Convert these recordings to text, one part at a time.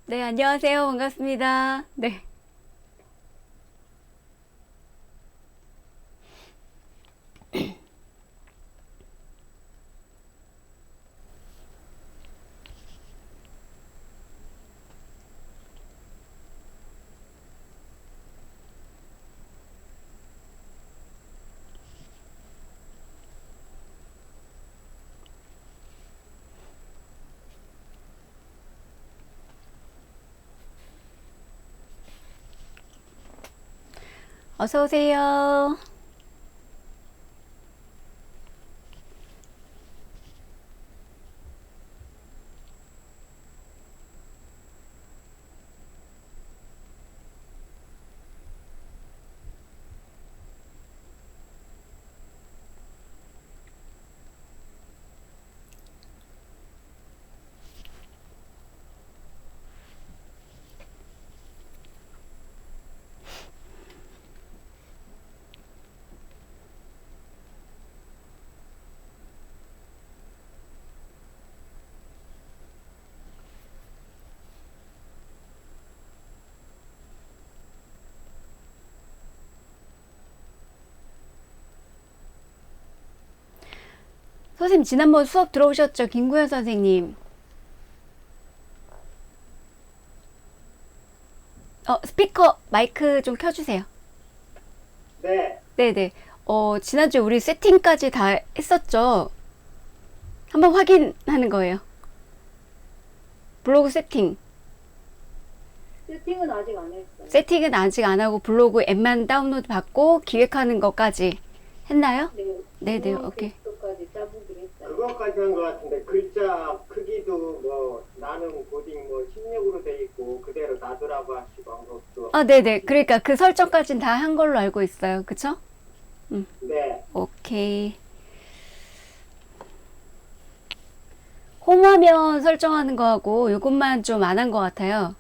네, 안녕하세요. 반갑습니다. 네. 어서 오세요. 선생님, 지난번 수업 들어오셨죠? 김구현 선생님. 스피커, 마이크 좀 켜주세요. 네, 네네. 지난주에 우리 세팅까지 다 했었죠? 한번 확인하는 거예요. 블로그 세팅. 세팅은 아직 안 했어요. 세팅은 아직 안 하고 블로그 앱만 다운로드 받고 기획하는 것까지 했나요? 네, 네네, 중앙 오케이. 텍스트까지 짜보기로 했어요. 그것까지 한 것 같은데 글자 크기도 뭐 나는 고딩 뭐 16으로 돼 있고 그대로 놔두라고 하시고 한 것도 네네. 그러니까 그 설정까지는 다 한 걸로 알고 있어요. 그쵸? 네, 오케이. 홈화면 설정하는 거하고 이것만 좀 안 한 것 같아요.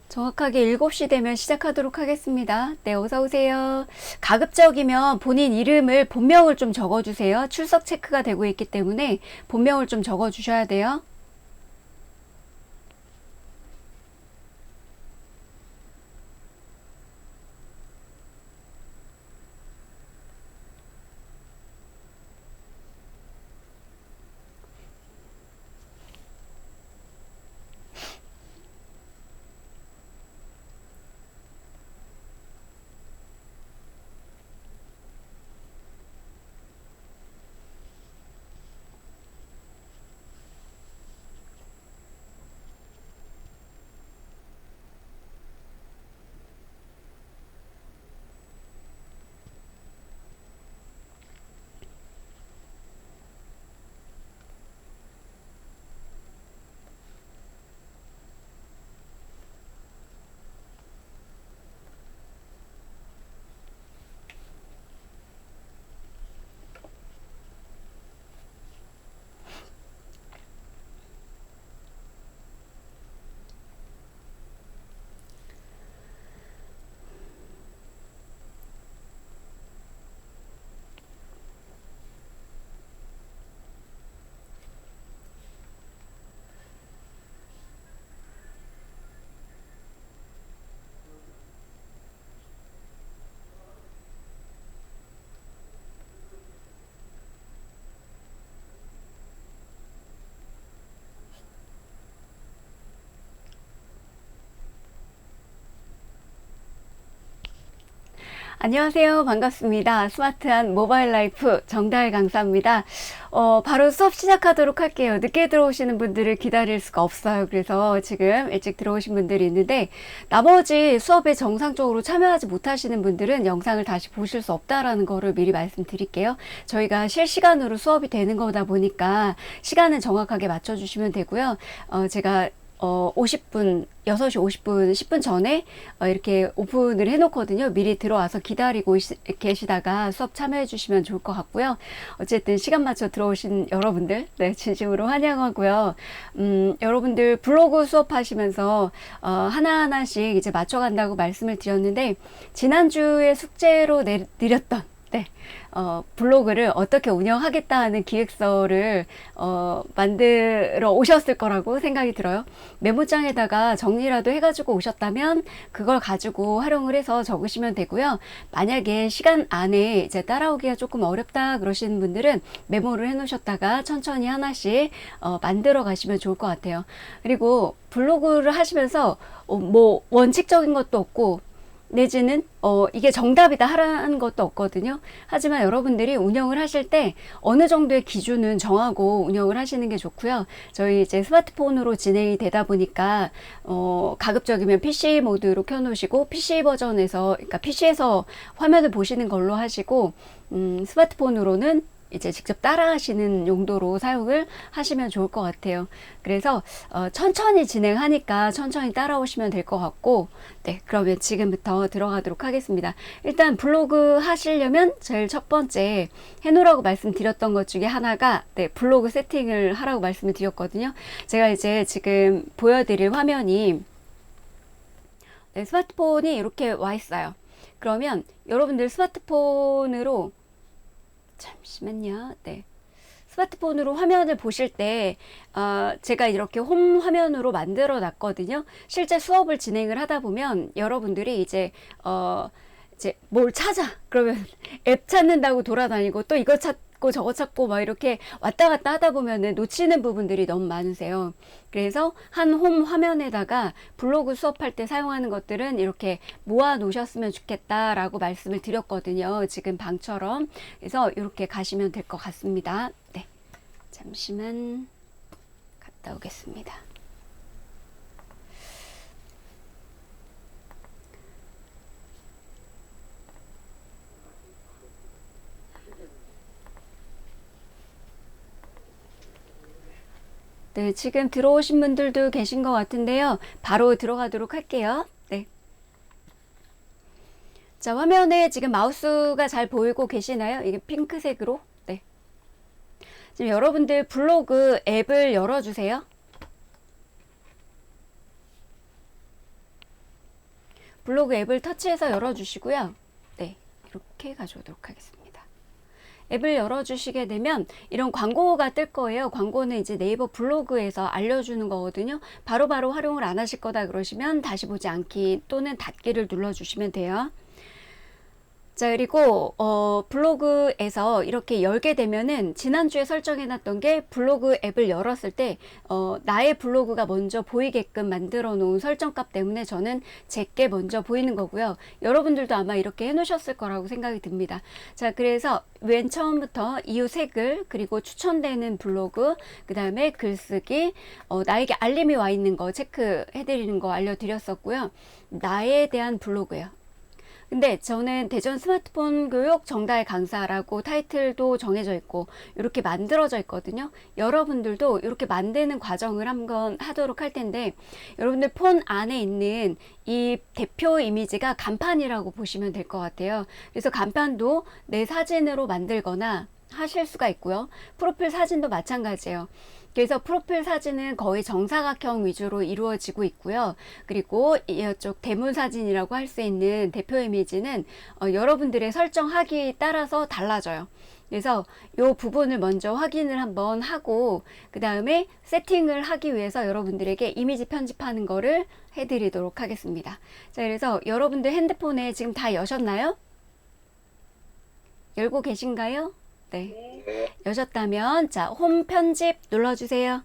정확하게 7시 되면 시작하도록 하겠습니다. 네, 어서 오세요. 가급적이면 본인 이름을 본명을 좀 적어주세요. 출석 체크가 되고 있기 때문에 본명을 좀 적어주셔야 돼요. 안녕하세요. 반갑습니다. 스마트한 모바일 라이프 정다혜 강사입니다. 바로 수업 시작하도록 할게요. 늦게 들어오시는 분들을 기다릴 수가 없어요. 그래서 지금 일찍 들어오신 분들이 있는데 나머지 수업에 정상적으로 참여하지 못하시는 분들은 영상을 다시 보실 수 없다라는 거를 미리 말씀드릴게요. 저희가 실시간으로 수업이 되는 거다 보니까 시간은 정확하게 맞춰주시면 되고요. 제가 50분, 6시 50분, 10분 전에 이렇게 오픈을 해놓거든요. 미리 들어와서 기다리고 계시다가 수업 참여해 주시면 좋을 것 같고요. 어쨌든 시간 맞춰 들어오신 여러분들, 네, 진심으로 환영하고요. 여러분들 블로그 수업하시면서 하나하나씩 이제 맞춰간다고 말씀을 드렸는데 지난주에 숙제로 내드렸던 네, 블로그를 어떻게 운영하겠다 하는 기획서를 만들어 오셨을 거라고 생각이 들어요. 메모장에다가 정리라도 해가지고 오셨다면 그걸 가지고 활용을 해서 적으시면 되고요. 만약에 시간 안에 이제 따라오기가 조금 어렵다 그러시는 분들은 메모를 해 놓으셨다가 천천히 하나씩 만들어 가시면 좋을 것 같아요. 그리고 블로그를 하시면서 뭐 원칙적인 것도 없고 내지는 이게 정답이다 하라는 것도 없거든요. 하지만 여러분들이 운영을 하실 때 어느 정도의 기준은 정하고 운영을 하시는 게 좋고요. 저희 이제 스마트폰으로 진행이 되다 보니까 가급적이면 PC 모드로 켜놓으시고 PC 버전에서, 그러니까 PC에서 화면을 보시는 걸로 하시고 스마트폰으로는 이제 직접 따라 하시는 용도로 사용을 하시면 좋을 것 같아요. 그래서 천천히 진행하니까 천천히 따라오시면 될 것 같고, 네, 그러면 지금부터 들어가도록 하겠습니다. 일단 블로그 하시려면 제일 첫 번째 해놓으라고 말씀드렸던 것 중에 하나가, 네, 블로그 세팅을 하라고 말씀을 드렸거든요. 제가 이제 지금 보여드릴 화면이, 네, 스마트폰이 이렇게 와 있어요. 그러면 여러분들 스마트폰으로, 잠시만요. 네. 스마트폰으로 화면을 보실 때 제가 이렇게 홈 화면으로 만들어 놨거든요. 실제 수업을 진행을 하다 보면 여러분들이 이제 뭘 찾아 그러면 앱 찾는다고 돌아다니고 또 이거 찾고 저거 찾고 막 이렇게 왔다 갔다 하다 보면은 놓치는 부분들이 너무 많으세요. 그래서 한 홈 화면에다가 블로그 수업할 때 사용하는 것들은 이렇게 모아 놓으셨으면 좋겠다라고 말씀을 드렸거든요. 지금 방처럼. 그래서 이렇게 가시면 될 것 같습니다. 네, 잠시만 갔다 오겠습니다. 네, 지금 들어오신 분들도 계신 것 같은데요. 바로 들어가도록 할게요. 네. 자, 화면에 지금 마우스가 잘 보이고 계시나요? 이게 핑크색으로. 네. 지금 여러분들 블로그 앱을 열어주세요. 블로그 앱을 터치해서 열어주시고요. 네, 이렇게 가져오도록 하겠습니다. 앱을 열어주시게 되면 이런 광고가 뜰 거예요. 광고는 이제 네이버 블로그에서 알려주는 거거든요. 바로바로 활용을 안 하실 거다 그러시면 다시 보지 않기 또는 닫기를 눌러주시면 돼요. 자, 그리고 블로그에서 이렇게 열게 되면은 지난주에 설정해 놨던 게 블로그 앱을 열었을 때 나의 블로그가 먼저 보이게끔 만들어 놓은 설정값 때문에 저는 제게 먼저 보이는 거고요. 여러분들도 아마 이렇게 해 놓으셨을 거라고 생각이 듭니다. 자, 그래서 맨 처음부터 이유 세 글, 그리고 추천되는 블로그, 그 다음에 글쓰기, 나에게 알림이 와 있는 거 체크해 드리는 거 알려드렸었고요. 나에 대한 블로그예요. 근데 저는 대전 스마트폰 교육 정다혜 강사라고 타이틀도 정해져 있고 이렇게 만들어져 있거든요. 여러분들도 이렇게 만드는 과정을 한번 하도록 할 텐데, 여러분들 폰 안에 있는 이 대표 이미지가 간판이라고 보시면 될 것 같아요. 그래서 간판도 내 사진으로 만들거나 하실 수가 있고요. 프로필 사진도 마찬가지예요. 그래서 프로필 사진은 거의 정사각형 위주로 이루어지고 있고요. 그리고 이쪽 대문 사진이라고 할 수 있는 대표 이미지는 여러분들의 설정하기에 따라서 달라져요. 그래서 이 부분을 먼저 확인을 한번 하고 그 다음에 세팅을 하기 위해서 여러분들에게 이미지 편집하는 거를 해드리도록 하겠습니다. 자, 그래서 여러분들 핸드폰에 지금 다 여셨나요? 열고 계신가요? 네. 여셨다면 자, 홈 편집 눌러주세요.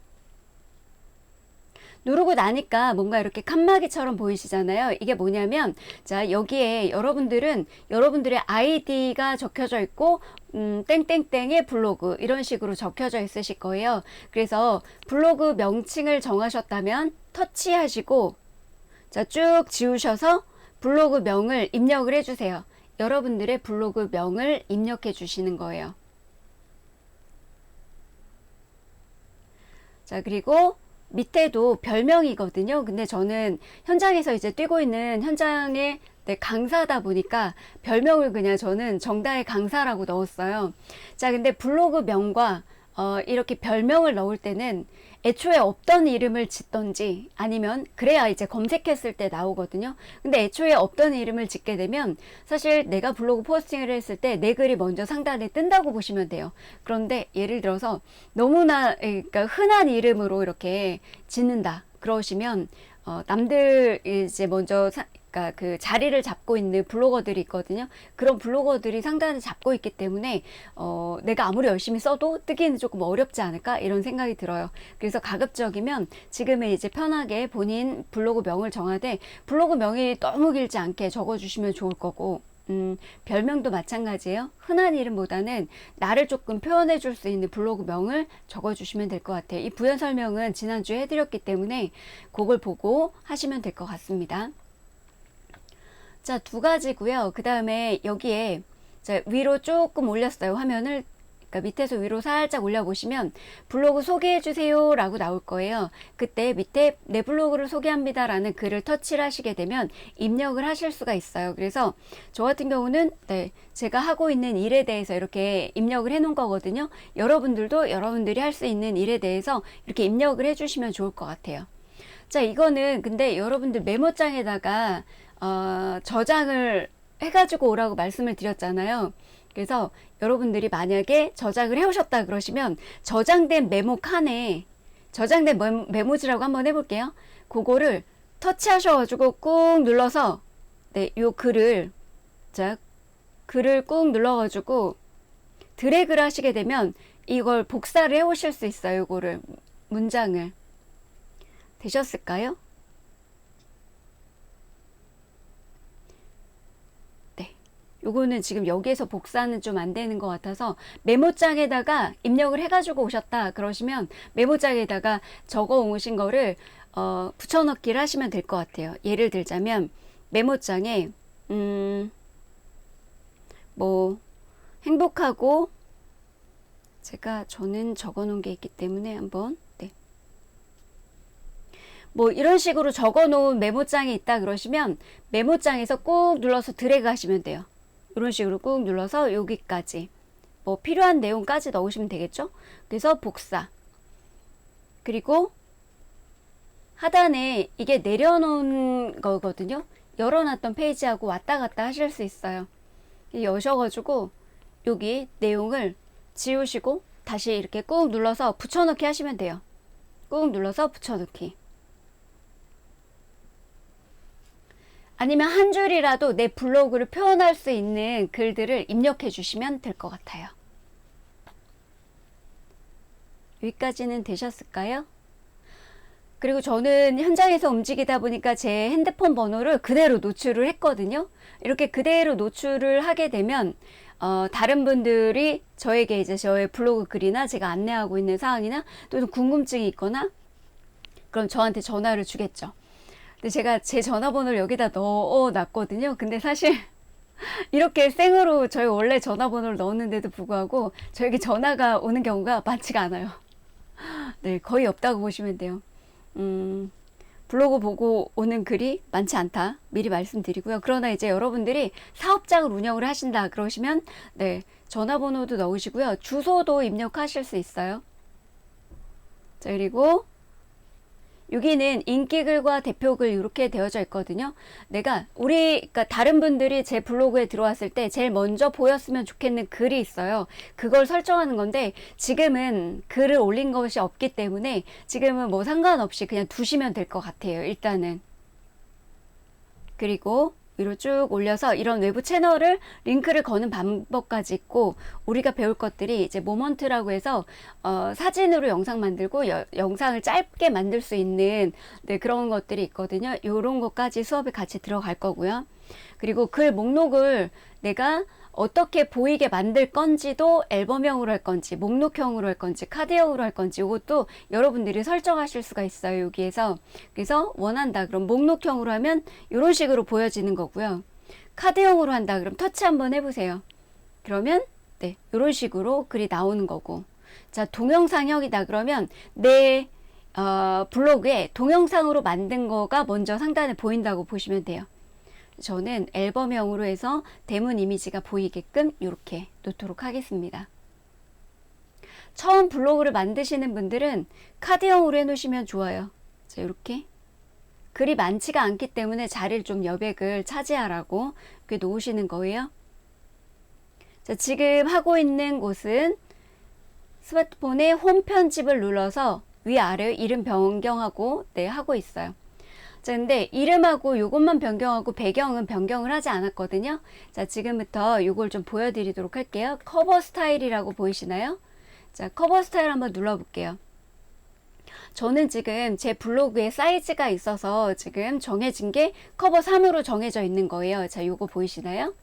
누르고 나니까 뭔가 이렇게 칸막이처럼 보이시잖아요. 이게 뭐냐면, 자, 여기에 여러분들은 여러분들의 아이디가 적혀져 있고 땡땡땡의 블로그 이런 식으로 적혀져 있으실 거예요. 그래서 블로그 명칭을 정하셨다면 터치하시고 자, 쭉 지우셔서 블로그 명을 입력을 해주세요. 여러분들의 블로그 명을 입력해 주시는 거예요. 자, 그리고 밑에도 별명이거든요. 근데 저는 현장에서 이제 뛰고 있는 현장의 강사다 보니까 별명을 그냥 저는 정다혜 강사라고 넣었어요. 자, 근데 블로그 명과 이렇게 별명을 넣을 때는 애초에 없던 이름을 짓던지 아니면 그래야 이제 검색했을 때 나오거든요. 근데 애초에 없던 이름을 짓게 되면 사실 내가 블로그 포스팅을 했을 때 내 글이 먼저 상단에 뜬다고 보시면 돼요. 그런데 예를 들어서 너무나 그러니까 흔한 이름으로 이렇게 짓는다 그러시면 남들 이제 먼저 그러니까 그 자리를 잡고 있는 블로거들이 있거든요. 그런 블로거들이 상단을 잡고 있기 때문에 내가 아무리 열심히 써도 뜨기는 조금 어렵지 않을까 이런 생각이 들어요. 그래서 가급적이면 지금은 이제 편하게 본인 블로그 명을 정하되 블로그 명이 너무 길지 않게 적어주시면 좋을 거고 별명도 마찬가지예요. 흔한 이름보다는 나를 조금 표현해 줄 수 있는 블로그 명을 적어주시면 될 것 같아요. 이 부연 설명은 지난주에 해드렸기 때문에 그걸 보고 하시면 될 것 같습니다. 자, 두 가지고요. 그 다음에 여기에 자, 위로 조금 올렸어요. 화면을. 그러니까 밑에서 위로 살짝 올려보시면 블로그 소개해주세요 라고 나올 거예요. 그때 밑에 내 블로그를 소개합니다 라는 글을 터치를 하시게 되면 입력을 하실 수가 있어요. 그래서 저 같은 경우는 제가 하고 있는 일에 대해서 이렇게 입력을 해 놓은 거거든요. 여러분들도 여러분들이 할 수 있는 일에 대해서 이렇게 입력을 해주시면 좋을 것 같아요. 자, 이거는 근데 여러분들 메모장에다가 저장을 해가지고 오라고 말씀을 드렸잖아요. 그래서 여러분들이 만약에 저장을 해오셨다 그러시면 저장된 메모 칸에 저장된 메모지라고 한번 해볼게요. 그거를 터치하셔가지고 꾹 눌러서 요 글을 글을 꾹 눌러가지고 드래그를 하시게 되면 이걸 복사를 해오실 수 있어요. 요거를 문장을 되셨을까요? 요거는 지금 여기에서 복사는 좀 안 되는 것 같아서 메모장에다가 입력을 해가지고 오셨다 그러시면 메모장에다가 적어 오신 거를 붙여넣기를 하시면 될 것 같아요. 예를 들자면 메모장에 뭐 행복하고 저는 적어 놓은 게 있기 때문에 한번 뭐 이런 식으로 적어 놓은 메모장이 있다 그러시면 메모장에서 꾹 눌러서 드래그 하시면 돼요. 이런 식으로 꾹 눌러서 여기까지 뭐 필요한 내용까지 넣으시면 되겠죠. 그래서 복사, 그리고 하단에 이게 내려놓은 거거든요. 열어놨던 페이지하고 왔다 갔다 하실 수 있어요. 여셔가지고 여기 내용을 지우시고 다시 이렇게 꾹 눌러서 붙여넣기 하시면 돼요. 꾹 눌러서 붙여넣기. 아니면 한 줄이라도 내 블로그를 표현할 수 있는 글들을 입력해 주시면 될 것 같아요. 여기까지는 되셨을까요? 그리고 저는 현장에서 움직이다 보니까 제 핸드폰 번호를 그대로 노출을 했거든요. 이렇게 그대로 노출을 하게 되면 다른 분들이 저에게 이제 저의 블로그 글이나 제가 안내하고 있는 사항이나 또는 궁금증이 있거나 그럼 저한테 전화를 주겠죠. 근데 제가 제 전화번호를 여기다 넣어놨거든요. 근데 사실 이렇게 생으로 저희 원래 전화번호를 넣었는데도 불구하고 저에게 전화가 오는 경우가 많지가 않아요. 네, 거의 없다고 보시면 돼요. 블로그 보고 오는 글이 많지 않다. 미리 말씀드리고요. 그러나 이제 여러분들이 사업장을 운영을 하신다 그러시면 전화번호도 넣으시고요. 주소도 입력하실 수 있어요. 자, 그리고 여기는 인기글과 대표글 이렇게 되어져 있거든요. 그러니까 다른 분들이 제 블로그에 들어왔을 때 제일 먼저 보였으면 좋겠는 글이 있어요. 그걸 설정하는 건데 지금은 글을 올린 것이 없기 때문에 지금은 뭐 상관없이 그냥 두시면 될 것 같아요. 일단은. 그리고 위로 쭉 올려서 이런 외부 채널을 링크를 거는 방법까지 있고 우리가 배울 것들이 이제 모먼트라고 해서 사진으로 영상 만들고 영상을 짧게 만들 수 있는 그런 것들이 있거든요. 이런 것까지 수업에 같이 들어갈 거고요. 그리고 글 목록을 내가 어떻게 보이게 만들 건지도 앨범형으로 할 건지 목록형으로 할 건지 카드형으로 할 건지 이것도 여러분들이 설정하실 수가 있어요. 여기에서. 그래서 원한다 그럼 목록형으로 하면 이런 식으로 보여지는 거고요. 카드형으로 한다 그럼 터치 한번 해보세요. 그러면 이런 식으로 글이 나오는 거고, 자 동영상형이다 그러면 내 블로그에 동영상으로 만든 거가 먼저 상단에 보인다고 보시면 돼요. 저는 앨범형으로 해서 대문 이미지가 보이게끔 이렇게 놓도록 하겠습니다. 처음 블로그를 만드시는 분들은 카드형으로 해놓으시면 좋아요. 자, 이렇게 글이 많지가 않기 때문에 자리를 좀 여백을 차지하라고 이렇게 놓으시는 거예요. 자, 지금 하고 있는 곳은 스마트폰에 홈 편집을 눌러서 위아래 이름 변경하고 네, 하고 있어요. 자, 근데 이름하고 요것만 변경하고 배경은 변경을 하지 않았거든요. 자, 지금부터 요걸 좀 보여드리도록 할게요. 커버 스타일이라고 보이시나요? 자, 커버 스타일 한번 눌러볼게요. 저는 지금 제 블로그에 사이즈가 있어서 지금 정해진 게 커버 3으로 정해져 있는 거예요. 자, 요거 보이시나요?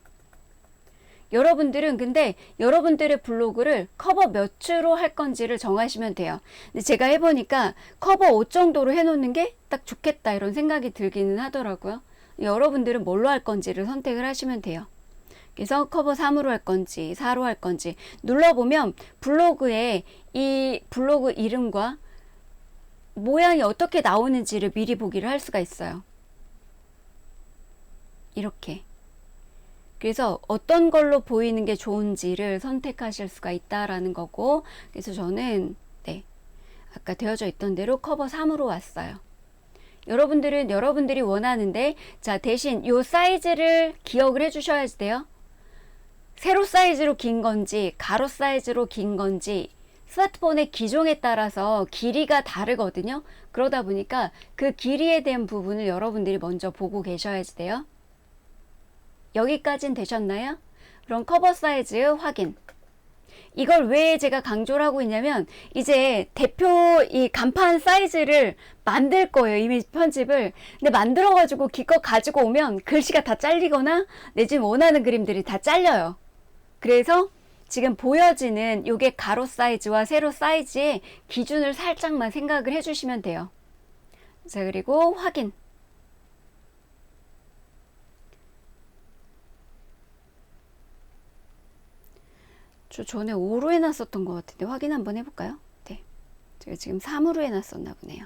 여러분들은 근데 여러분들의 블로그를 커버 몇 주로 할 건지를 정하시면 돼요. 근데 제가 해보니까 커버 5 정도로 해놓는 게 딱 좋겠다 이런 생각이 들기는 하더라고요. 여러분들은 뭘로 할 건지를 선택을 하시면 돼요. 그래서 커버 3으로 할 건지 4로 할 건지 눌러보면 블로그에 이 블로그 이름과 모양이 어떻게 나오는지를 미리 보기를 할 수가 있어요. 이렇게. 그래서 어떤 걸로 보이는 게 좋은지를 선택하실 수가 있다라는 거고, 그래서 저는 네, 아까 되어져 있던 대로 커버 3으로 왔어요. 여러분들은 여러분들이 원하는데, 자, 대신 요 사이즈를 기억을 해 주셔야 돼요. 세로 사이즈로 긴 건지 가로 사이즈로 긴 건지 스마트폰의 기종에 따라서 길이가 다르거든요. 그러다 보니까 그 길이에 대한 부분을 여러분들이 먼저 보고 계셔야 돼요. 여기까진 되셨나요? 그럼 커버 사이즈 확인. 이걸 왜 제가 강조를 하고 있냐면 이제 대표 이 간판 사이즈를 만들 거예요. 이미지 편집을. 근데 만들어 가지고 기껏 가지고 오면 글씨가 다 잘리거나 내지는 원하는 그림들이 다 잘려요. 그래서 지금 보여지는 요게 가로 사이즈와 세로 사이즈의 기준을 살짝만 생각을 해주시면 돼요. 자, 그리고 확인. 저 전에 5로 해놨었던 것 같은데 확인 한번 해볼까요? 네, 제가 지금 3으로 해놨었나 보네요.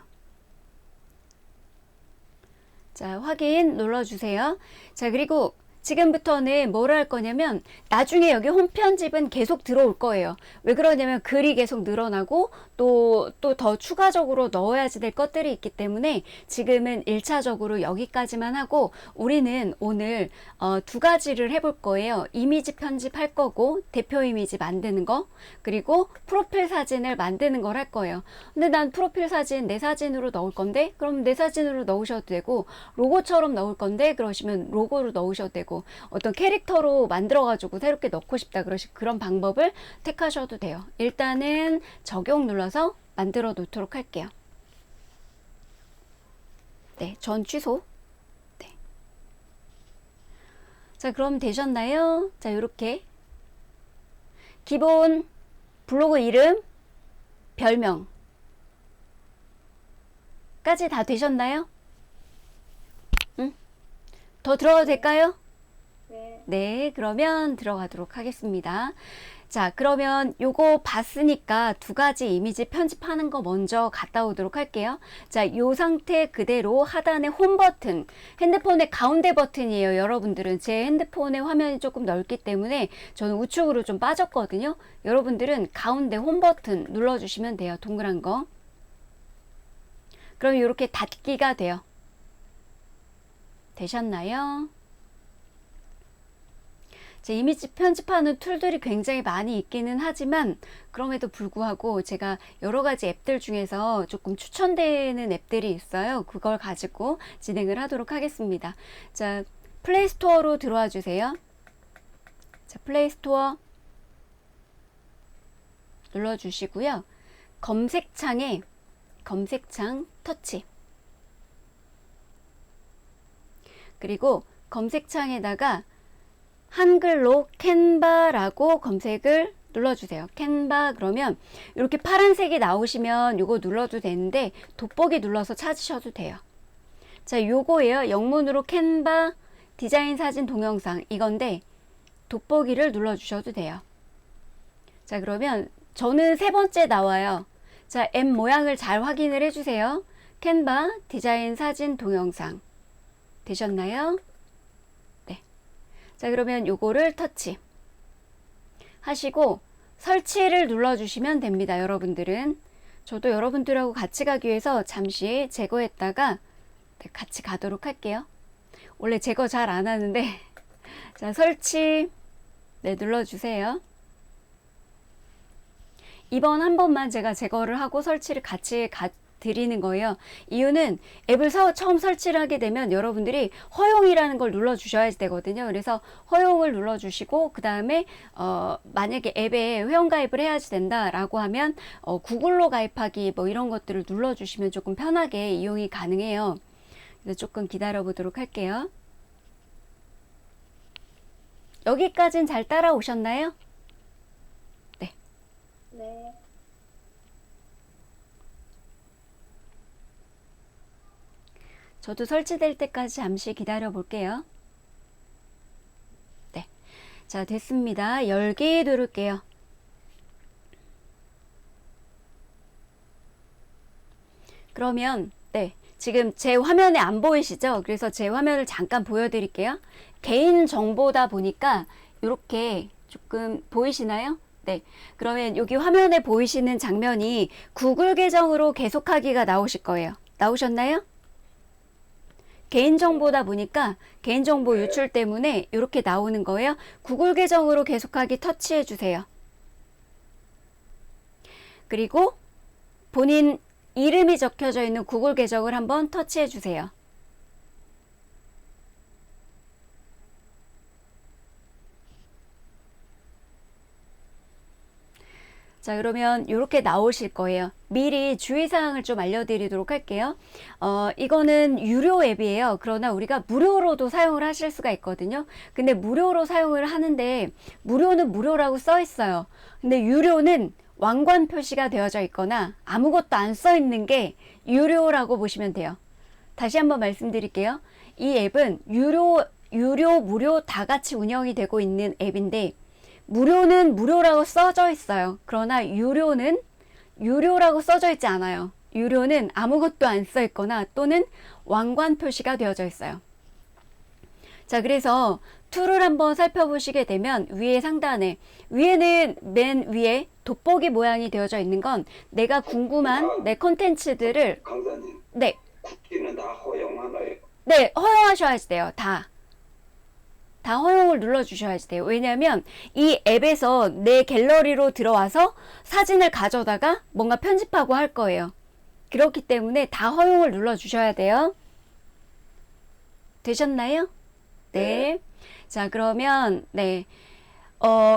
자, 확인 눌러주세요. 자, 그리고 지금부터는 뭘 할 거냐면 나중에 여기 홈 편집은 계속 들어올 거예요. 왜 그러냐면 글이 계속 늘어나고 또 더 추가적으로 넣어야지 될 것들이 있기 때문에 지금은 1차적으로 여기까지만 하고 우리는 오늘 2가지를 해볼 거예요. 이미지 편집할 거고 대표 이미지 만드는 거, 그리고 프로필 사진을 만드는 걸 할 거예요. 근데 난 프로필 사진 내 사진으로 넣을 건데 그럼 내 사진으로 넣으셔도 되고, 로고처럼 넣을 건데 그러시면 로고로 넣으셔도 되고, 어떤 캐릭터로 만들어 가지고 새롭게 넣고 싶다 그런 방법을 택하셔도 돼요. 일단은 적용 눌러서 만들어 놓도록 할게요. 네, 전 취소. 네. 자, 그럼 되셨나요? 자, 요렇게 기본 블로그 이름, 별명 까지 다 되셨나요? 응? 더 들어가도 될까요? 네, 그러면 들어가도록 하겠습니다. 자, 그러면 요거 봤으니까 2가지 이미지 편집하는 거 먼저 갔다 오도록 할게요. 자, 요 상태 그대로 하단에 홈 버튼, 핸드폰의 가운데 버튼이에요. 여러분들은 제 핸드폰의 화면이 조금 넓기 때문에 저는 우측으로 좀 빠졌거든요. 여러분들은 가운데 홈 버튼 눌러주시면 돼요. 동그란 거. 그럼 이렇게 닫기가 돼요. 되셨나요? 제 이미지 편집하는 툴들이 굉장히 많이 있기는 하지만 그럼에도 불구하고 제가 여러 가지 앱들 중에서 조금 추천되는 앱들이 있어요. 그걸 가지고 진행을 하도록 하겠습니다. 자, 플레이 스토어로 들어와 주세요. 자, 플레이 스토어 눌러 주시고요. 검색창에 검색창 터치, 그리고 검색창에다가 한글로 캔바라고 검색을 눌러주세요. 캔바 그러면 이렇게 파란색이 나오시면 요거 눌러도 되는데 돋보기 눌러서 찾으셔도 돼요. 자, 요거예요. 영문으로 캔바 디자인 사진 동영상 이건데 돋보기를 눌러주셔도 돼요. 자, 그러면 저는 3번째 나와요. 자, M 모양을 잘 확인을 해주세요. 캔바 디자인 사진 동영상 되셨나요? 자, 그러면 요거를 터치 하시고 설치를 눌러주시면 됩니다. 여러분들은. 저도 여러분들하고 같이 가기 위해서 잠시 제거했다가 네, 같이 가도록 할게요. 원래 제거 잘 안 하는데 자, 설치 네, 눌러주세요. 이번 한 번만 제가 제거를 하고 설치를 같이 드리는 거예요. 이유는 앱을 처음 설치를 하게 되면 여러분들이 허용이라는 걸 눌러 주셔야 되거든요. 그래서 허용을 눌러 주시고 그 다음에 만약에 앱에 회원가입을 해야지 된다라고 하면 구글로 가입하기 뭐 이런 것들을 눌러 주시면 조금 편하게 이용이 가능해요. 그래서 조금 기다려 보도록 할게요. 여기까진 잘 따라오셨나요? 네. 저도 설치될 때까지 잠시 기다려 볼게요. 네. 자, 됐습니다. 열기 누를게요. 그러면, 네. 지금 제 화면에 안 보이시죠? 그래서 제 화면을 잠깐 보여드릴게요. 개인 정보다 보니까 이렇게 조금 보이시나요? 네. 그러면 여기 화면에 보이시는 장면이 구글 계정으로 계속하기가 나오실 거예요. 나오셨나요? 개인정보다 보니까 개인정보 유출 때문에 이렇게 나오는 거예요. 구글 계정으로 계속하기 터치해 주세요. 그리고 본인 이름이 적혀져 있는 구글 계정을 한번 터치해 주세요. 자, 그러면 이렇게 나오실 거예요. 미리 주의사항을 좀 알려드리도록 할게요. 이거는 유료 앱이에요. 그러나 우리가 무료로도 사용을 하실 수가 있거든요. 근데 무료로 사용을 하는데 무료는 무료라고 써 있어요. 근데 유료는 왕관 표시가 되어져 있거나 아무것도 안 써 있는 게 유료라고 보시면 돼요. 다시 한번 말씀드릴게요. 이 앱은 유료, 무료 다 같이 운영이 되고 있는 앱인데 무료는 무료라고 써져 있어요. 그러나 유료는 유료라고 써져 있지 않아요. 유료는 아무것도 안 써 있거나 또는 왕관 표시가 되어져 있어요. 자, 그래서 툴을 한번 살펴보시게 되면 위에 상단에 위에는 맨 위에 돋보기 모양이 되어져 있는 건 내가 궁금한 내 콘텐츠들을 강사님, 네, 쿠키는 다 허용하나요? 네, 허용하셔야지 돼요. 다 허용을 눌러주셔야지 돼요. 왜냐하면 이 앱에서 내 갤러리로 들어와서 사진을 가져다가 뭔가 편집하고 할 거예요. 그렇기 때문에 다 허용을 눌러주셔야 돼요. 되셨나요? 네. 자, 그러면 네.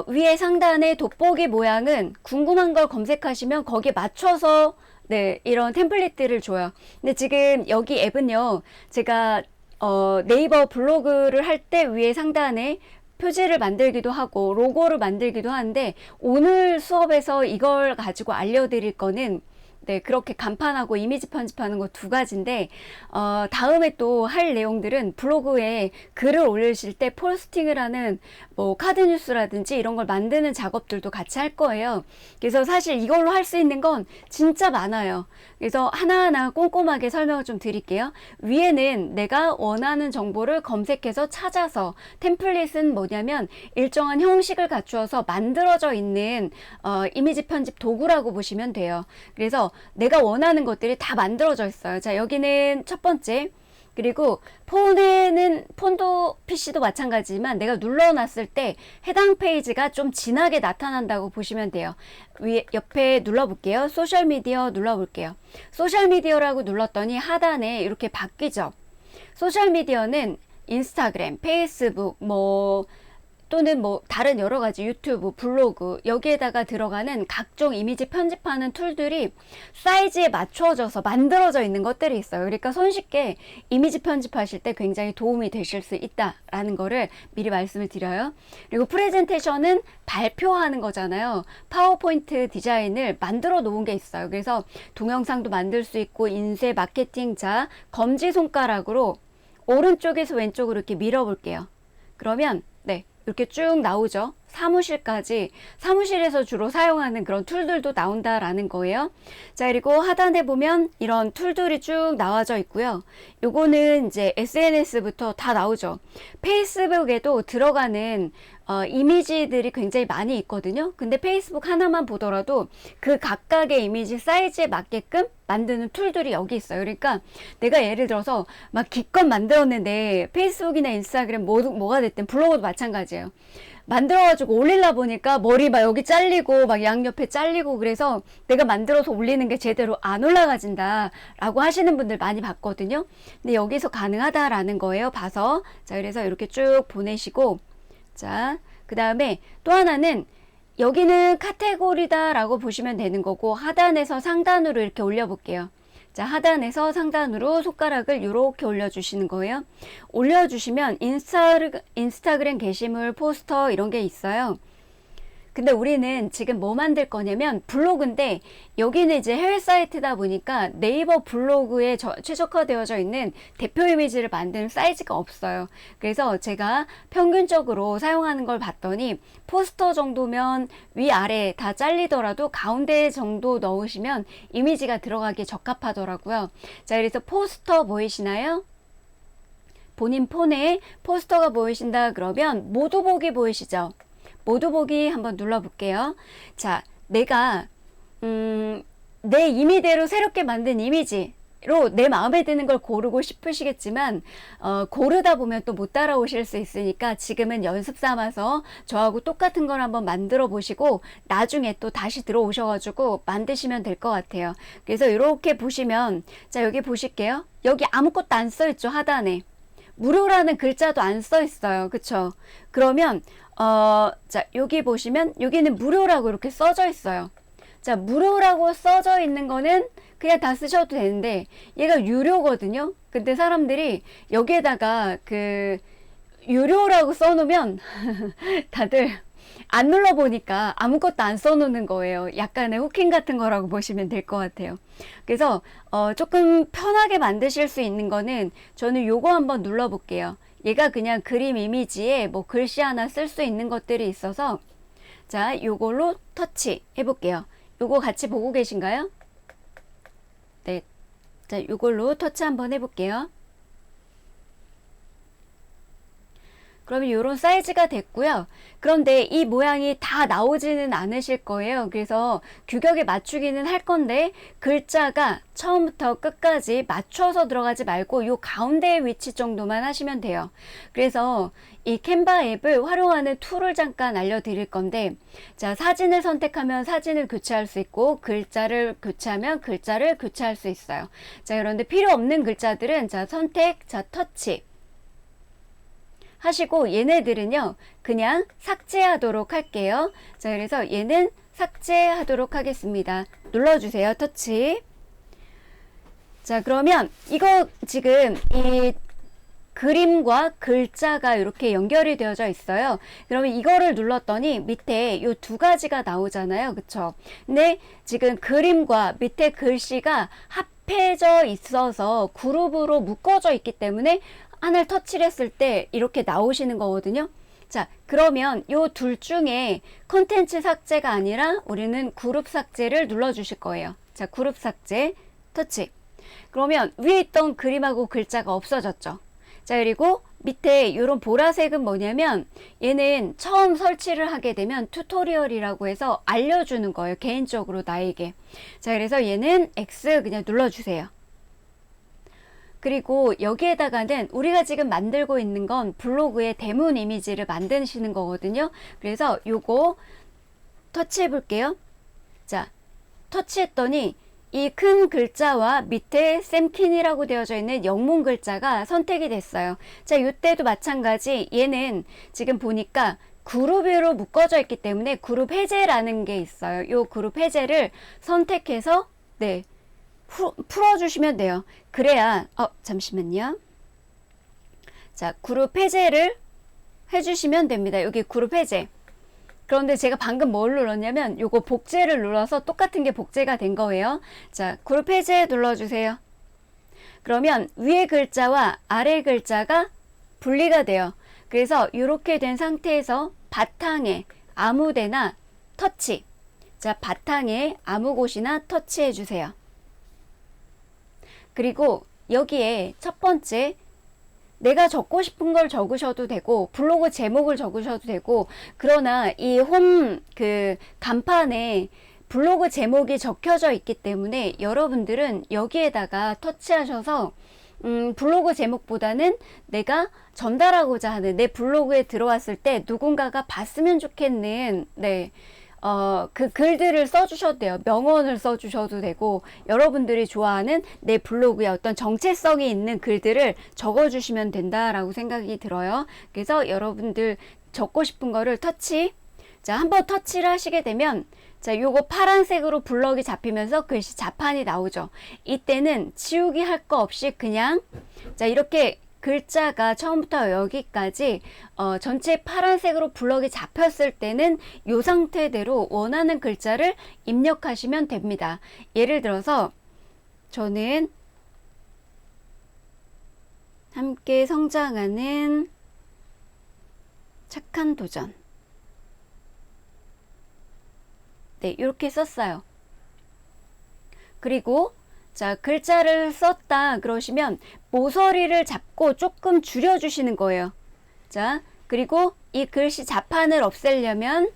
위에 상단에 돋보기 모양은 궁금한 걸 검색하시면 거기에 맞춰서 네, 이런 템플릿들을 줘요. 근데 지금 여기 앱은요, 제가 네이버 블로그를 할 때 위에 상단에 표지를 만들기도 하고 로고를 만들기도 하는데 오늘 수업에서 이걸 가지고 알려드릴 거는 네, 그렇게 간판하고 이미지 편집하는 거 두 가지인데 다음에 또 할 내용들은 블로그에 글을 올리실 때 포스팅을 하는 뭐 카드 뉴스라든지 이런 걸 만드는 작업들도 같이 할 거예요. 그래서 사실 이걸로 할 수 있는 건 진짜 많아요. 그래서 하나하나 꼼꼼하게 설명을 좀 드릴게요. 위에는 내가 원하는 정보를 검색해서 찾아서, 템플릿은 뭐냐면 일정한 형식을 갖추어서 만들어져 있는 이미지 편집 도구라고 보시면 돼요. 그래서 내가 원하는 것들이 다 만들어져 있어요. 자, 여기는 첫 번째. 그리고 폰도 PC도 마찬가지지만 내가 눌러놨을 때 해당 페이지가 좀 진하게 나타난다고 보시면 돼요. 위에 옆에 눌러볼게요. 소셜미디어 눌러볼게요. 소셜미디어라고 눌렀더니 하단에 이렇게 바뀌죠. 소셜미디어는 인스타그램, 페이스북, 또는 다른 여러 가지 유튜브, 블로그, 여기에다가 들어가는 각종 이미지 편집하는 툴들이 사이즈에 맞춰져서 만들어져 있는 것들이 있어요. 그러니까 손쉽게 이미지 편집하실 때 굉장히 도움이 되실 수 있다라는 거를 미리 말씀을 드려요. 그리고 프레젠테이션은 발표하는 거잖아요. 파워포인트 디자인을 만들어 놓은 게 있어요. 그래서 동영상도 만들 수 있고 인쇄, 마케팅, 자, 검지손가락으로 오른쪽에서 왼쪽으로 이렇게 밀어 볼게요. 그러면 네, 이렇게 쭉 나오죠. 사무실에서 주로 사용하는 그런 툴들도 나온다라는 거예요. 자, 그리고 하단에 보면 이런 툴들이 쭉 나와져 있고요. 요거는 이제 SNS부터 다 나오죠. 페이스북에도 들어가는 이미지들이 굉장히 많이 있거든요. 근데 페이스북 하나만 보더라도 그 각각의 이미지 사이즈에 맞게끔 만드는 툴들이 여기 있어요. 그러니까 내가 예를 들어서 막 기껏 만들었는데 페이스북이나 인스타그램 뭐가 됐든 블로그도 마찬가지예요. 만들어가지고 올리려 보니까 머리 막 여기 잘리고 막 양옆에 잘리고 그래서 내가 만들어서 올리는 게 제대로 안 올라가진다 라고 하시는 분들 많이 봤거든요. 근데 여기서 가능하다라는 거예요. 봐서. 자, 그래서 이렇게 쭉 보내시고, 자, 그 다음에 또 하나는 여기는 카테고리다 라고 보시면 되는 거고, 하단에서 상단으로 이렇게 올려볼게요. 자, 하단에서 상단으로 손가락을 이렇게 올려주시는 거예요. 올려주시면 인스타그램 게시물, 포스터 이런 게 있어요. 근데 우리는 지금 뭐 만들 거냐면 블로그인데, 여기는 이제 해외 사이트다 보니까 네이버 블로그에 최적화되어져 있는 대표 이미지를 만드는 사이즈가 없어요. 그래서 제가 평균적으로 사용하는 걸 봤더니 포스터 정도면 위아래 다 잘리더라도 가운데 정도 넣으시면 이미지가 들어가기에 적합하더라고요. 자, 그래서 포스터 보이시나요? 본인 폰에 포스터가 보이신다 그러면 모두 보기 보이시죠? 모두 보기 한번 눌러볼게요. 자, 내가 내 임의대로 새롭게 만든 이미지로 내 마음에 드는 걸 고르고 싶으시겠지만 고르다 보면 또 못 따라오실 수 있으니까 지금은 연습 삼아서 저하고 똑같은 걸 한번 만들어 보시고 나중에 또 다시 들어오셔가지고 만드시면 될 것 같아요. 그래서 이렇게 보시면, 자, 여기 보실게요. 여기 아무것도 안 써있죠. 하단에 무료라는 글자도 안 써있어요. 그쵸? 그러면 자, 여기 보시면 여기는 무료라고 이렇게 써져 있어요. 자, 무료라고 써져 있는 거는 그냥 다 쓰셔도 되는데 얘가 유료거든요. 근데 사람들이 여기에다가 그 유료라고 써놓으면 다들 안 눌러보니까 아무것도 안 써놓는 거예요. 약간의 후킹 같은 거라고 보시면 될 것 같아요. 그래서 조금 편하게 만드실 수 있는 거는 저는 요거 한번 눌러볼게요. 얘가 그냥 그림 이미지에 뭐 글씨 하나 쓸 수 있는 것들이 있어서, 자, 요걸로 터치 해볼게요. 요거 같이 보고 계신가요? 네. 자, 요걸로 터치 한번 해볼게요. 그러면 이런 사이즈가 됐고요. 그런데 이 모양이 다 나오지는 않으실 거예요. 그래서 규격에 맞추기는 할 건데 글자가 처음부터 끝까지 맞춰서 들어가지 말고 이 가운데 위치 정도만 하시면 돼요. 그래서 이 캔바 앱을 활용하는 툴을 잠깐 알려드릴 건데, 자, 사진을 선택하면 사진을 교체할 수 있고 글자를 교체하면 글자를 교체할 수 있어요. 자, 그런데 필요 없는 글자들은 자, 선택, 자, 터치 하시고 얘네들은요 그냥 삭제하도록 할게요. 자, 그래서 얘는 삭제하도록 하겠습니다. 눌러주세요. 터치. 자, 그러면 이거 지금 이 그림과 글자가 이렇게 연결이 되어져 있어요. 그러면 이거를 눌렀더니 밑에 요 두 가지가 나오잖아요. 그쵸? 근데 지금 그림과 밑에 글씨가 합해져 있어서 그룹으로 묶어져 있기 때문에 하나를 터치를 했을 때 이렇게 나오시는 거거든요. 자, 그러면 요 둘 중에 컨텐츠 삭제가 아니라 우리는 그룹 삭제를 눌러주실 거예요. 자, 그룹 삭제 터치. 그러면 위에 있던 그림하고 글자가 없어졌죠. 자, 그리고 밑에 이런 보라색은 뭐냐면 얘는 처음 설치를 하게 되면 튜토리얼이라고 해서 알려주는 거예요. 개인적으로 나에게. 자, 그래서 얘는 X 그냥 눌러주세요. 그리고 여기에다가는 우리가 지금 만들고 있는 건 블로그의 대문 이미지를 만드시는 거거든요. 그래서 요거 터치해 볼게요. 자, 터치했더니 이 큰 글자와 밑에 샘킨이라고 되어져 있는 영문 글자가 선택이 됐어요. 자, 이때도 마찬가지. 얘는 지금 보니까 그룹으로 묶어져 있기 때문에 그룹 해제라는 게 있어요. 요 그룹 해제를 선택해서 네, 풀어주시면 돼요. 그래야 잠시만요. 자, 그룹 해제를 해주시면 됩니다. 여기 그룹 해제. 그런데 제가 방금 뭘 눌렀냐면 요거 복제를 눌러서 똑같은 게 복제가 된 거예요. 자, 그룹 해제 눌러주세요. 그러면 위에 글자와 아래 글자가 분리가 돼요. 그래서 이렇게 된 상태에서 바탕에 아무데나 터치. 자, 바탕에 아무 곳이나 터치해 주세요. 그리고 여기에 첫 번째 내가 적고 싶은 걸 적으셔도 되고 블로그 제목을 적으셔도 되고, 그러나 이 홈 간판에 블로그 제목이 적혀져 있기 때문에 여러분들은 여기에다가 터치하셔서 블로그 제목보다는 내가 전달하고자 하는 내 블로그에 들어왔을 때 누군가가 봤으면 좋겠는 그 글들을 써주셔도 돼요. 명언을 써주셔도 되고, 여러분들이 좋아하는 내 블로그에 어떤 정체성이 있는 글들을 적어주시면 된다라고 생각이 들어요. 그래서 여러분들 적고 싶은 거를 터치. 자, 한번 터치를 하시게 되면, 자, 요거 파란색으로 블럭이 잡히면서 글씨 자판이 나오죠. 이때는 치우기 할 거 없이 그냥, 자, 이렇게 글자가 처음부터 여기까지 전체 파란색으로 블럭이 잡혔을 때는 이 상태대로 원하는 글자를 입력하시면 됩니다. 예를 들어서 저는 함께 성장하는 착한 도전. 네, 이렇게 썼어요. 그리고 자, 글자를 썼다 그러시면 모서리를 잡고 조금 줄여주시는 거예요. 자, 그리고 이 글씨 자판을 없애려면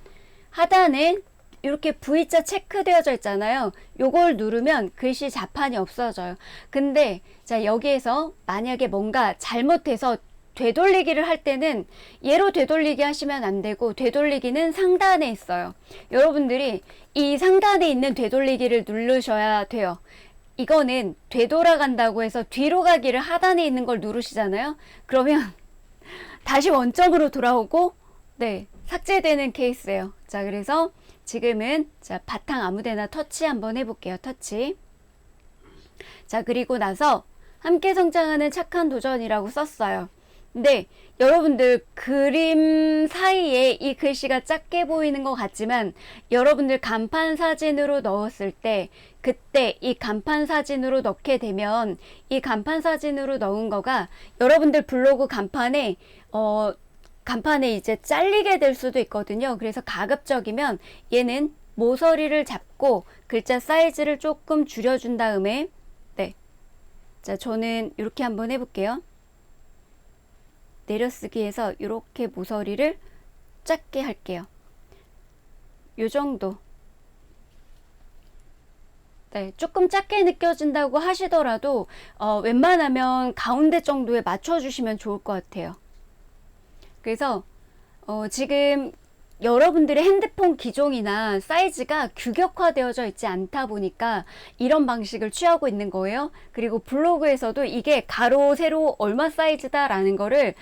하단에 이렇게 V자 체크되어져 있잖아요. 요걸 누르면 글씨 자판이 없어져요. 근데 자, 여기에서 만약에 뭔가 잘못해서 되돌리기를 할 때는 얘로 되돌리기 하시면 안 되고, 되돌리기는 상단에 있어요. 여러분들이 이 상단에 있는 되돌리기를 누르셔야 돼요. 이거는 되돌아간다고 해서 뒤로 가기를 하단에 있는 걸 누르시잖아요. 그러면 다시 원점으로 돌아오고 삭제되는 케이스예요. 자, 그래서 지금은 자, 바탕 아무데나 터치 한번 해볼게요. 터치. 자, 그리고 나서 함께 성장하는 착한 도전이라고 썼어요. 근데 여러분들 그림 사이에 이 글씨가 작게 보이는 것 같지만, 여러분들 간판 사진으로 넣었을 때, 그때 이 간판 사진으로 넣게 되면 이 간판 사진으로 넣은 거가 여러분들 블로그 간판에 이제 잘리게 될 수도 있거든요. 그래서 가급적이면 얘는 모서리를 잡고 글자 사이즈를 조금 줄여준 다음에, 자, 저는 이렇게 한번 해볼게요. 내려쓰기에서 이렇게 모서리를 작게 할게요. 요 정도. 네, 조금 작게 느껴진다고 하시더라도 웬만하면 가운데 정도에 맞춰주시면 좋을 것 같아요. 그래서 지금 여러분들의 핸드폰 기종이나 사이즈가 규격화되어져 있지 않다 보니까 이런 방식을 취하고 있는 거예요. 그리고 블로그에서도 이게 가로, 세로 얼마 사이즈다라는 거를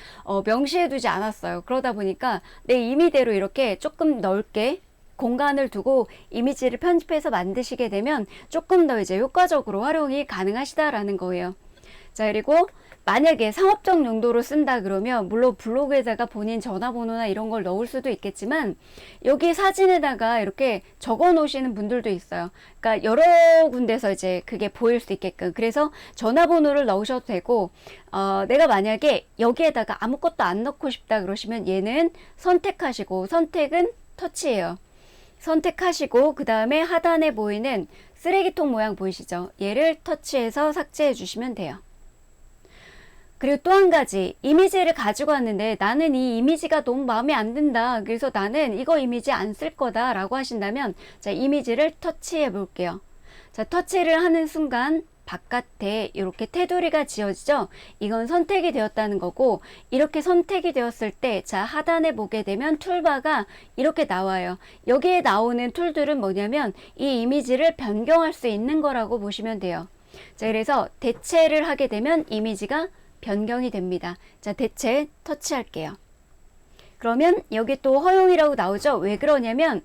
명시해 두지 않았어요. 그러다 보니까 내 임의대로 이렇게 조금 넓게 공간을 두고 이미지를 편집해서 만드시게 되면 조금 더 이제 효과적으로 활용이 가능하시다라는 거예요. 자, 그리고 만약에 상업적 용도로 쓴다 그러면 물론 블로그에다가 본인 전화번호나 이런 걸 넣을 수도 있겠지만, 여기 사진에다가 이렇게 적어 놓으시는 분들도 있어요. 그러니까 여러 군데서 이제 그게 보일 수 있게끔. 그래서 전화번호를 넣으셔도 되고, 내가 만약에 여기에다가 아무것도 안 넣고 싶다 그러시면 얘는 선택하시고, 선택은 터치예요. 선택하시고 그 다음에 하단에 보이는 쓰레기통 모양 보이시죠? 얘를 터치해서 삭제해 주시면 돼요. 그리고 또 한 가지, 이미지를 가지고 왔는데 나는 이 이미지가 너무 마음에 안 든다, 그래서 나는 이거 이미지 안 쓸 거다 라고 하신다면, 자, 이미지를 터치해 볼게요. 자, 터치를 하는 순간 바깥에 이렇게 테두리가 지어지죠. 이건 선택이 되었다는 거고, 이렇게 선택이 되었을 때 자, 하단에 보게 되면 툴바가 이렇게 나와요. 여기에 나오는 툴들은 뭐냐면 이 이미지를 변경할 수 있는 거라고 보시면 돼요. 자, 그래서 대체를 하게 되면 이미지가 변경이 됩니다. 자, 대체 터치할게요. 그러면 여기 또 허용이라고 나오죠. 왜 그러냐면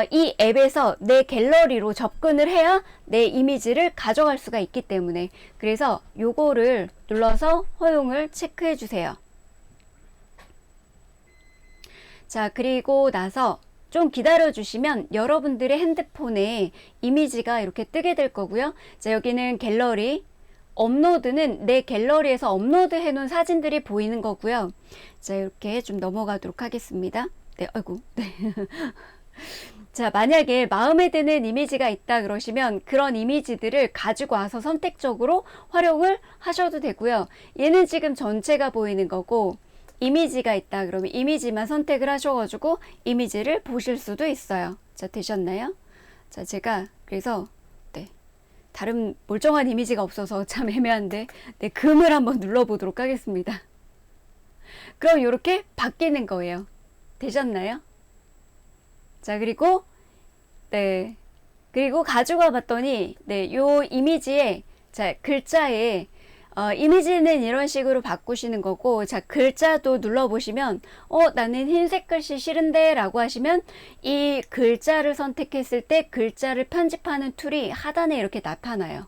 이 앱에서 내 갤러리로 접근을 해야 내 이미지를 가져갈 수가 있기 때문에, 그래서 요거를 눌러서 허용을 체크해 주세요. 자, 그리고 나서 좀 기다려 주시면 여러분들의 핸드폰에 이미지가 이렇게 뜨게 될 거고요. 자, 여기는 갤러리, 업로드는 내 갤러리에서 업로드 해 놓은 사진들이 보이는 거고요. 자, 이렇게 좀 넘어가도록 하겠습니다. 네, 아이고, 네. 자, 만약에 마음에 드는 이미지가 있다 그러시면 그런 이미지들을 가지고 와서 선택적으로 활용을 하셔도 되고요. 얘는 지금 전체가 보이는 거고, 이미지가 있다 그러면 이미지만 선택을 하셔가지고 이미지를 보실 수도 있어요. 자, 되셨나요? 자, 제가 그래서 네, 다른 멀쩡한 이미지가 없어서 참 애매한데 네, 금을 한번 눌러보도록 하겠습니다. 그럼 이렇게 바뀌는 거예요. 되셨나요? 자, 그리고 네, 그리고 가져가 봤더니 네, 요 이미지에 자, 글자에 이미지는 이런 식으로 바꾸시는 거고, 자, 글자도 눌러보시면, 나는 흰색 글씨 싫은데 라고 하시면, 이 글자를 선택했을 때 글자를 편집하는 툴이 하단에 이렇게 나타나요.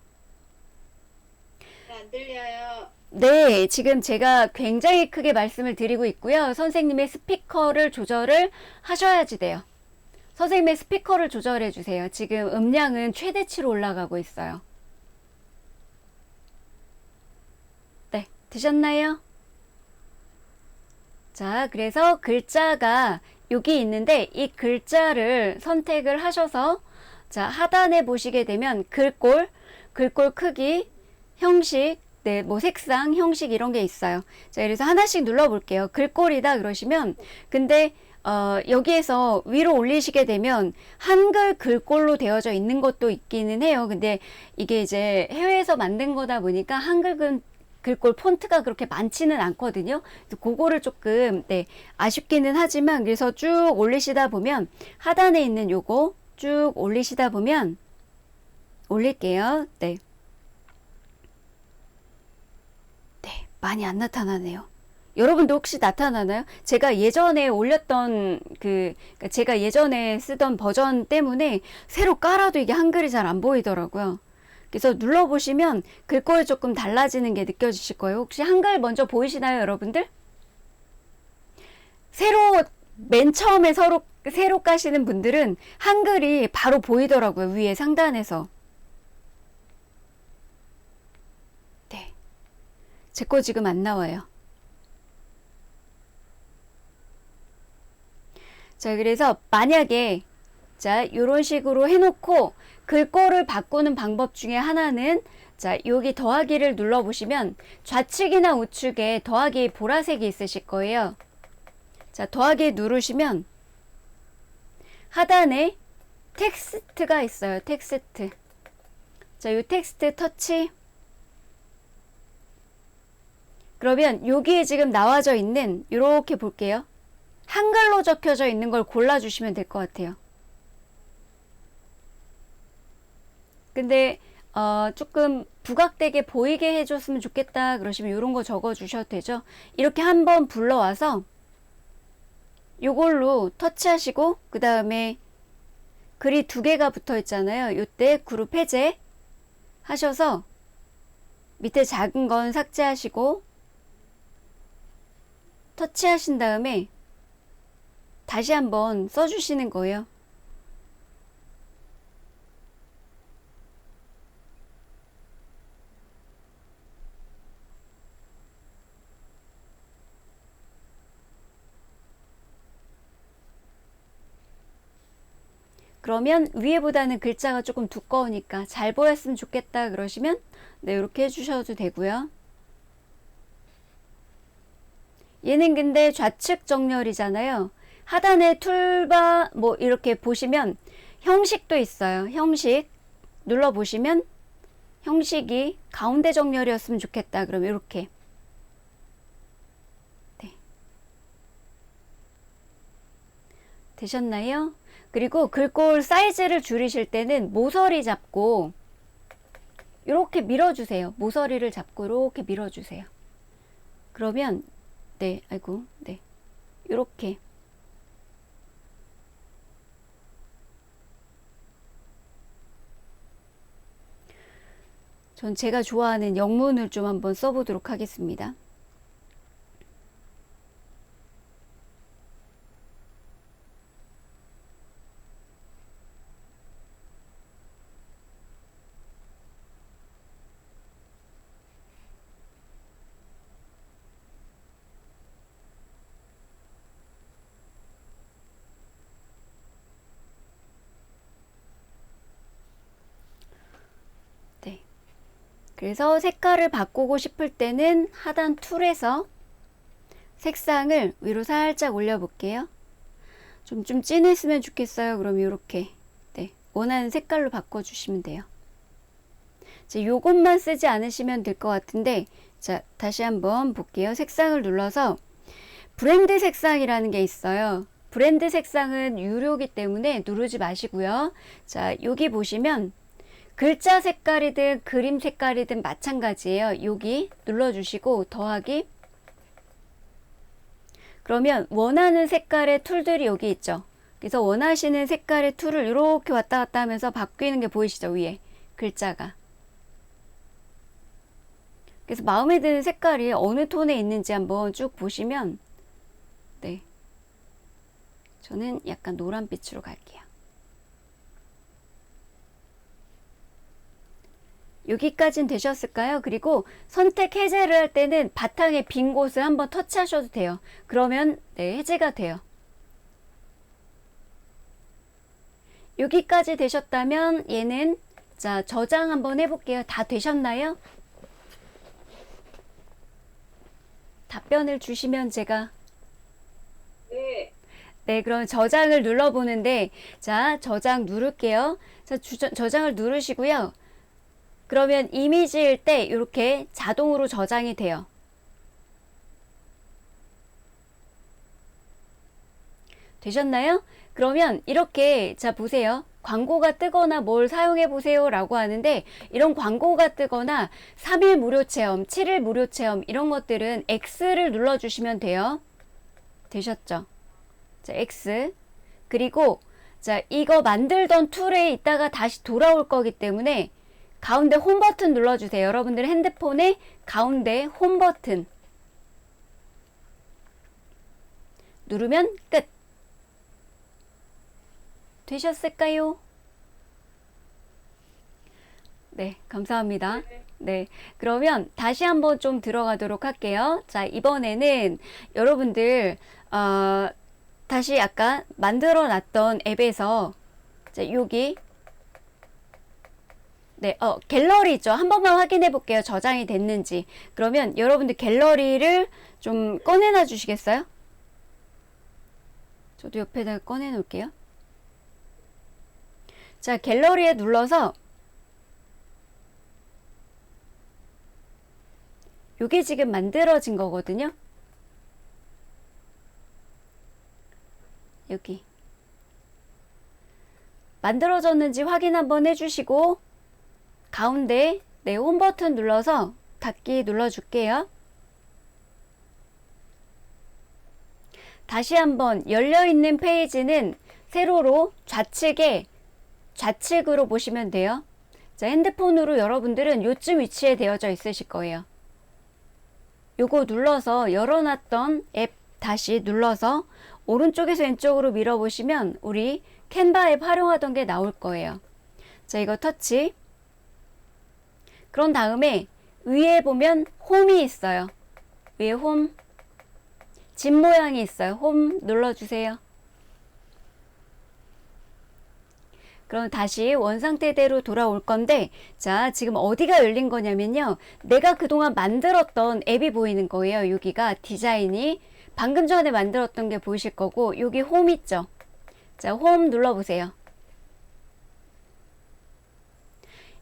안 들려요. 네, 지금 제가 굉장히 크게 말씀을 드리고 있고요. 선생님의 스피커를 조절을 하셔야지 돼요. 선생님의 스피커를 조절해 주세요. 지금 음량은 최대치로 올라가고 있어요. 네, 되셨나요? 자, 그래서 글자가 여기 있는데 이 글자를 선택을 하셔서 자, 하단에 보시게 되면 글꼴 크기, 형식, 네, 뭐 색상, 형식 이런 게 있어요. 자, 그래서 하나씩 눌러 볼게요. 글꼴이다 그러시면 근데 여기에서 위로 올리시게 되면 한글 글꼴로 되어져 있는 것도 있기는 해요. 근데 이게 이제 해외에서 만든 거다 보니까 한글 글꼴 폰트가 그렇게 많지는 않거든요. 그래서 그거를 조금 네, 아쉽기는 하지만 그래서 쭉 올리시다 보면 하단에 있는 요거 쭉 올리시다 보면 올릴게요. 네. 네, 많이 안 나타나네요. 여러분도 혹시 나타나나요? 제가 예전에 올렸던 그러니까 제가 예전에 쓰던 버전 때문에 새로 깔아도 이게 한글이 잘 안 보이더라고요. 그래서 눌러보시면 글꼴이 조금 달라지는 게 느껴지실 거예요. 혹시 한글 먼저 보이시나요, 여러분들? 맨 처음에 새로 까시는 분들은 한글이 바로 보이더라고요. 위에 상단에서. 네. 제 거 지금 안 나와요. 자, 그래서 만약에 자, 요런 식으로 해놓고 글꼴을 바꾸는 방법 중에 하나는 자, 여기 더하기를 눌러보시면 좌측이나 우측에 더하기 보라색이 있으실 거예요. 자, 더하기 누르시면 하단에 텍스트가 있어요. 텍스트. 자, 요 텍스트 터치. 그러면 여기에 지금 나와져 있는 이렇게 볼게요. 한글로 적혀져 있는 걸 골라주시면 될 것 같아요. 근데 조금 부각되게 보이게 해줬으면 좋겠다 그러시면 이런 거 적어주셔도 되죠. 이렇게 한번 불러와서 요걸로 터치하시고 그 다음에 글이 2개가 붙어 있잖아요. 요때 그룹 해제 하셔서 밑에 작은 건 삭제하시고 터치하신 다음에 다시 한번 써주시는 거예요. 그러면 위에보다는 글자가 조금 두꺼우니까 잘 보였으면 좋겠다 그러시면 네, 이렇게 해주셔도 되고요. 얘는 근데 좌측 정렬이잖아요. 하단에 툴바 뭐 이렇게 보시면 형식도 있어요. 형식 눌러보시면 형식이 가운데 정렬이었으면 좋겠다. 그럼 이렇게 네. 되셨나요? 그리고 글꼴 사이즈를 줄이실 때는 모서리 잡고 이렇게 밀어주세요. 모서리를 잡고 이렇게 밀어주세요. 그러면 네, 아이고, 네, 이렇게 전 제가 좋아하는 영문을 좀 한번 써보도록 하겠습니다. 그래서 색깔을 바꾸고 싶을 때는 하단 툴에서 색상을 위로 살짝 올려볼게요. 좀 진했으면 좋겠어요. 그럼 이렇게 원하는 색깔로 바꿔주시면 돼요. 자, 요것만 쓰지 않으시면 될 것 같은데, 자, 다시 한번 볼게요. 색상을 눌러서 브랜드 색상이라는 게 있어요. 브랜드 색상은 유료이기 때문에 누르지 마시고요. 자, 여기 보시면 글자 색깔이든 그림 색깔이든 마찬가지예요. 여기 눌러주시고 더하기. 그러면 원하는 색깔의 툴들이 여기 있죠. 그래서 원하시는 색깔의 툴을 이렇게 왔다 갔다 하면서 바뀌는 게 보이시죠? 위에 글자가. 그래서 마음에 드는 색깔이 어느 톤에 있는지 한번 쭉 보시면, 네, 저는 약간 노란빛으로 갈게요. 여기까지는 되셨을까요? 그리고 선택 해제를 할 때는 바탕에 빈 곳을 한번 터치하셔도 돼요. 그러면 해제가 돼요. 여기까지 되셨다면 얘는, 자, 저장 한번 해볼게요. 다 되셨나요? 답변을 주시면 제가 네, 그럼 저장을 눌러보는데, 자, 저장 누를게요. 자, 저장을 누르시고요. 그러면 이미지일 때 이렇게 자동으로 저장이 돼요. 되셨나요? 그러면 이렇게, 자, 보세요. 광고가 뜨거나 뭘 사용해 보세요 라고 하는데, 이런 광고가 뜨거나 3일 무료 체험, 7일 무료 체험 이런 것들은 X를 눌러주시면 돼요. 되셨죠? 자, X. 그리고 자, 이거 만들던 툴에 있다가 다시 돌아올 거기 때문에 가운데 홈 버튼 눌러주세요. 여러분들 핸드폰에 가운데 홈 버튼 누르면 끝. 되셨을까요? 네, 감사합니다. 네, 그러면 다시 한번 좀 들어가도록 할게요. 자, 이번에는 여러분들 다시 아까 만들어 놨던 앱에서, 자, 여기 네, 갤러리 있죠. 한 번만 확인해 볼게요. 저장이 됐는지. 그러면 여러분들 갤러리를 좀 꺼내놔 주시겠어요? 저도 옆에다 꺼내 놓을게요. 자, 갤러리에 눌러서 요게 지금 만들어진 거거든요. 여기 만들어졌는지 확인 한번 해주시고 가운데 네, 홈 버튼 눌러서 닫기 눌러줄게요. 다시 한번 열려있는 페이지는 세로로 좌측으로 보시면 돼요. 자, 핸드폰으로 여러분들은 요쯤 위치에 되어져 있으실 거예요. 요거 눌러서 열어놨던 앱 다시 눌러서 오른쪽에서 왼쪽으로 밀어보시면 우리 캔바 앱 활용하던 게 나올 거예요. 자, 이거 터치. 그런 다음에 위에 보면 홈이 있어요. 위에 홈, 집 모양이 있어요. 홈 눌러주세요. 그럼 다시 원상태대로 돌아올 건데, 자, 지금 어디가 열린 거냐면요. 내가 그동안 만들었던 앱이 보이는 거예요. 여기가 디자인이 방금 전에 만들었던 게 보이실 거고, 여기 홈 있죠. 자, 홈 눌러보세요.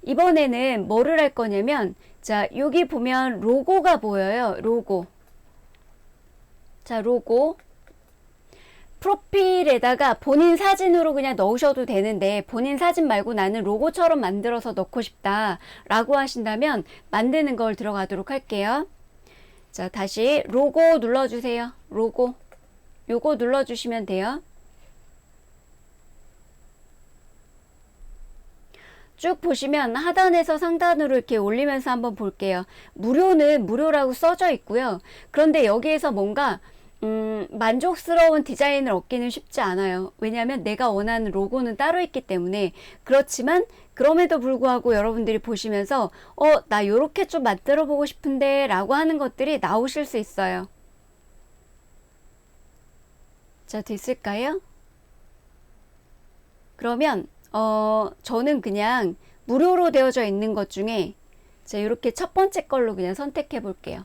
이번에는 뭐를 할 거냐면, 자, 여기 보면 로고가 보여요. 로고. 자, 로고. 프로필에다가 본인 사진으로 그냥 넣으셔도 되는데, 본인 사진 말고 나는 로고처럼 만들어서 넣고 싶다 라고 하신다면 만드는 걸 들어가도록 할게요. 자, 다시 로고 눌러주세요. 로고. 요거 눌러주시면 돼요. 쭉 보시면 하단에서 상단으로 이렇게 올리면서 한번 볼게요. 무료는 무료라고 써져 있고요. 그런데 여기에서 뭔가 만족스러운 디자인을 얻기는 쉽지 않아요. 왜냐하면 내가 원하는 로고는 따로 있기 때문에. 그렇지만 그럼에도 불구하고 여러분들이 보시면서 나 요렇게 좀 만들어 보고 싶은데 라고 하는 것들이 나오실 수 있어요. 자, 됐을까요? 그러면 저는 그냥 무료로 되어져 있는 것 중에, 자, 이렇게 첫 번째 걸로 그냥 선택해 볼게요.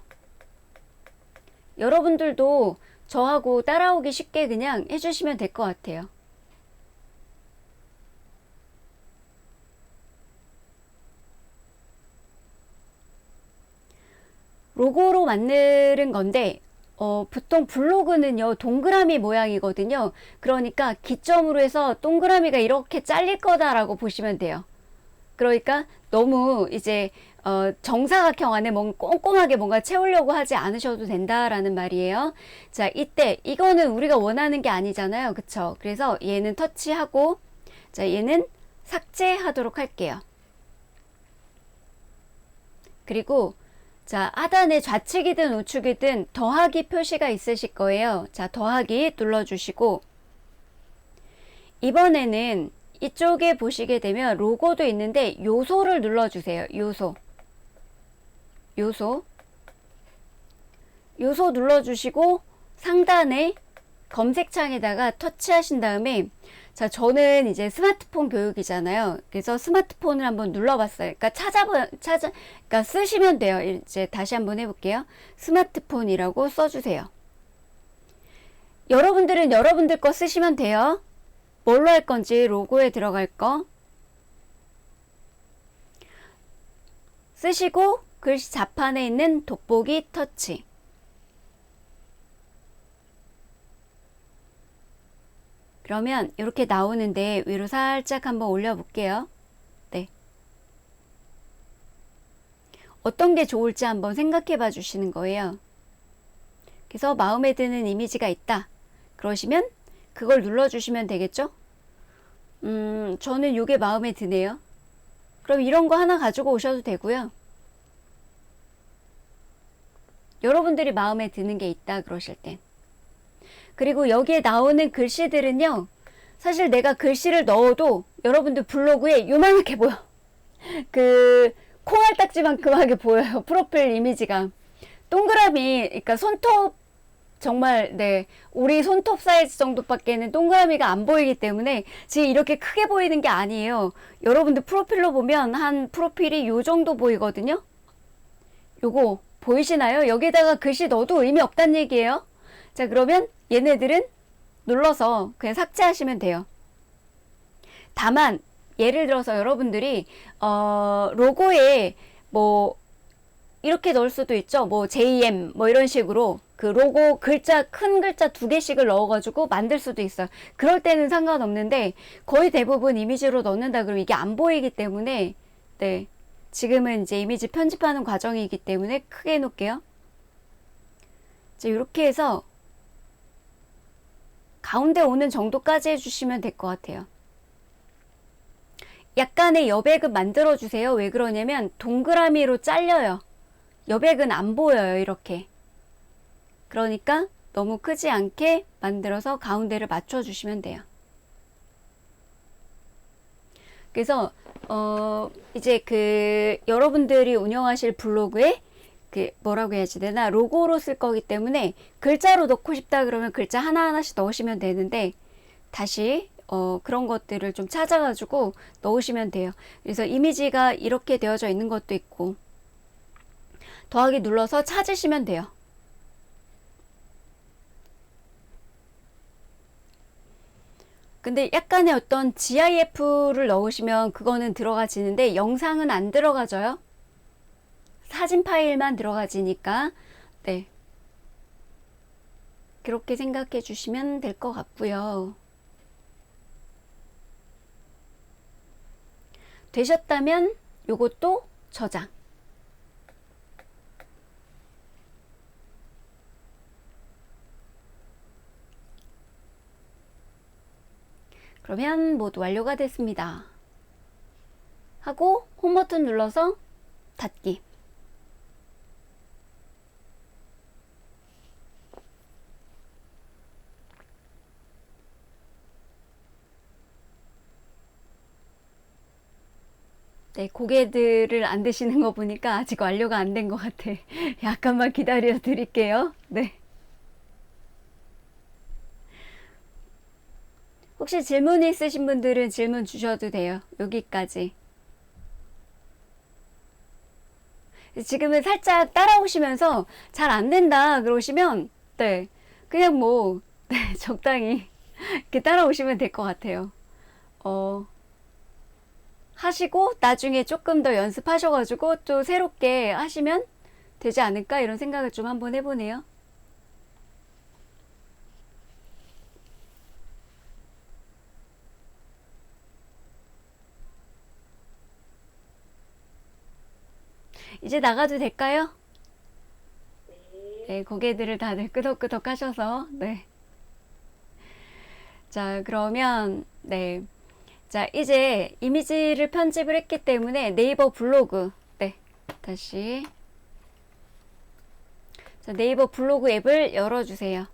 여러분들도 저하고 따라오기 쉽게 그냥 해주시면 될 것 같아요. 로고로 만드는 건데 보통 블로그는요 동그라미 모양이거든요. 그러니까 기점으로 해서 동그라미가 이렇게 잘릴 거다라고 보시면 돼요. 그러니까 너무 이제 정사각형 안에 뭔가 꼼꼼하게 뭔가 채우려고 하지 않으셔도 된다라는 말이에요. 자, 이때 이거는 우리가 원하는 게 아니잖아요. 그쵸? 그래서 얘는 터치하고, 자, 얘는 삭제하도록 할게요. 그리고 자, 하단에 좌측이든 우측이든 더하기 표시가 있으실 거예요. 자, 더하기 눌러주시고, 이번에는 이쪽에 보시게 되면 로고도 있는데 요소를 눌러주세요. 요소 눌러주시고 상단에 검색창에다가 터치하신 다음에, 자, 저는 이제 스마트폰 교육이잖아요. 그래서 스마트폰을 한번 눌러봤어요. 그러니까 쓰시면 돼요. 이제 다시 한번 해볼게요. 스마트폰이라고 써주세요. 여러분들은 여러분들 거 쓰시면 돼요. 뭘로 할 건지 로고에 들어갈 거 쓰시고 글씨 자판에 있는 돋보기 터치. 그러면 이렇게 나오는데 위로 살짝 한번 올려볼게요. 네. 어떤 게 좋을지 한번 생각해 봐 주시는 거예요. 그래서 마음에 드는 이미지가 있다. 그러시면 그걸 눌러주시면 되겠죠? 저는 이게 마음에 드네요. 그럼 이런 거 하나 가지고 오셔도 되고요. 여러분들이 마음에 드는 게 있다 그러실 땐. 그리고 여기에 나오는 글씨들은요, 사실 내가 글씨를 넣어도 여러분들 블로그에 요만하게 보여. 그 콩알딱지만큼하게 보여요. 프로필 이미지가. 동그라미, 그러니까 손톱, 정말 네, 우리 손톱 사이즈 정도밖에는 동그라미가 안 보이기 때문에 지금 이렇게 크게 보이는 게 아니에요. 여러분들 프로필로 보면 한 프로필이 요 정도 보이거든요. 요거 보이시나요? 여기다가 글씨 넣어도 의미 없다는 얘기예요. 자, 그러면 얘네들은 눌러서 그냥 삭제하시면 돼요. 다만 예를 들어서 여러분들이 로고에 뭐 이렇게 넣을 수도 있죠. 뭐 JM 뭐 이런 식으로 그 로고 글자 큰 글자 2개씩을 넣어가지고 만들 수도 있어요. 그럴 때는 상관없는데 거의 대부분 이미지로 넣는다 그러면 이게 안 보이기 때문에, 네, 지금은 이제 이미지 편집하는 과정이기 때문에 크게 해놓을게요. 자, 이렇게 해서 가운데 오는 정도까지 해주시면 될 것 같아요. 약간의 여백은 만들어 주세요. 왜 그러냐면 동그라미로 잘려요. 여백은 안 보여요. 이렇게. 그러니까 너무 크지 않게 만들어서 가운데를 맞춰 주시면 돼요. 그래서 이제 그 여러분들이 운영하실 블로그에 그 뭐라고 해야지 되나, 로고로 쓸 거기 때문에 글자로 넣고 싶다 그러면 글자 하나하나씩 넣으시면 되는데, 다시 그런 것들을 좀 찾아가지고 넣으시면 돼요. 그래서 이미지가 이렇게 되어져 있는 것도 있고, 더하기 눌러서 찾으시면 돼요. 근데 약간의 어떤 GIF를 넣으시면 그거는 들어가지는데 영상은 안 들어가져요. 사진 파일만 들어가지니까, 네, 그렇게 생각해 주시면 될 것 같고요. 되셨다면 요것도 저장. 그러면 모두 완료가 됐습니다. 하고 홈 버튼 눌러서 닫기. 네, 고개들을 안 드시는 거 보니까 아직 완료가 안 된 것 같아. 약간만 기다려 드릴게요. 네. 혹시 질문이 있으신 분들은 질문 주셔도 돼요. 여기까지. 지금은 살짝 따라오시면서 잘 안 된다 그러시면 네 그냥 뭐 네, 적당히 이렇게 따라오시면 될 것 같아요. 하시고 나중에 조금 더 연습하셔가지고 또 새롭게 하시면 되지 않을까 이런 생각을 좀 한번 해보네요. 이제 나가도 될까요? 네, 고개들을 다들 끄덕끄덕 하셔서, 네. 자, 그러면, 네. 자, 이제 이미지를 편집을 했기 때문에 네이버 블로그, 네. 다시. 자, 네이버 블로그 앱을 열어주세요.